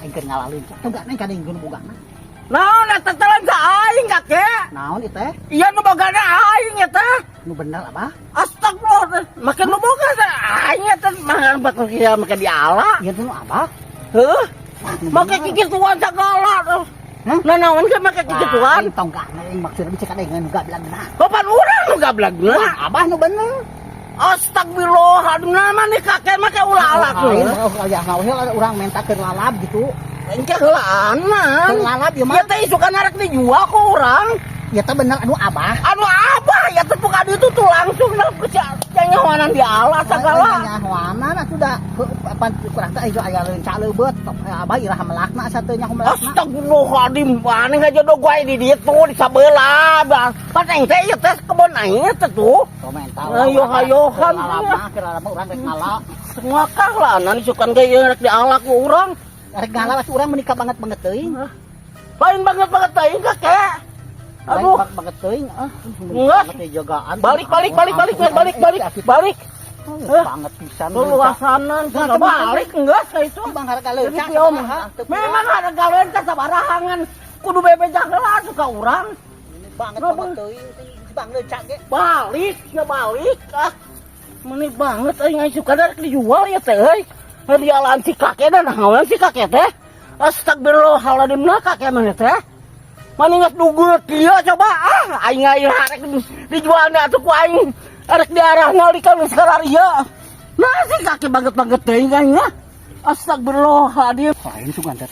aing keur ngalalin. Tunggu neng kadang gun bogana. Naon eta telan sa aing kakek? Naon ieu teh? Iya nu bogana aing eta. Nu bener apa? Astagfirullah. Makan nu boga sa aing eta mah bakal kieu make diala. Ieu teh nu apa? Heuh. Make kikituan sagala. Hah? Nah naon ge make kikituan? Aing tonggak aing maksudna bisa kadang nu gablagna. Papan urang nu gablagna. Abah nu bener. Astagfirullah, nama nih kakek make ulah-ulah Aing aya ngawel urang minta keur lalab gitu. Engke heulaanan. Keur lalab ieu Ya mah. teh isukan arek dijual ku urang. Ieu teh bener anu abah. Anu apa ya teh bukan itu tuh langsung nyawanan di alas sagala. Nyahoanan atuh da apa kurang teh aya leunca leubeut. Abah iraha melakna sateu nya melakna. Astagfirullahaladzim, aneh aja do gue di ditu di sabelah. Pas eng teh ieu teh kebon aing teh tuh. Komentar. Ayo-ayohan. Lalab urang rek ngala. Ngakah lah, nan isukan ge ieu rek diala ku urang. Rek ngala urang menikah banget teuing. Lain banget teuing kakek. Aduh, banget teuing. Enggak. Jagaan. Balik. Banget pisan. Luasanan, balik enggak saya itu. Bang harga leuca. Memang ada gawean ka sabarahangan. Kudu bebejak heula suka urang. Banget teuing. Bang leuca ge. Balik. Ah. Meni banget aing suka rek dijual ya teh euy. Dialaan si kakek dan ngawean si kakek teh. Astagfirullahaladzim nah kakek mah teh. Maningat dugut dia coba aing arek dijual na atuh ku aing arek diarahna di ka Sararia. Nah si kakek banget teuing aing. Astagfirullahaladzim. Aing sugan teh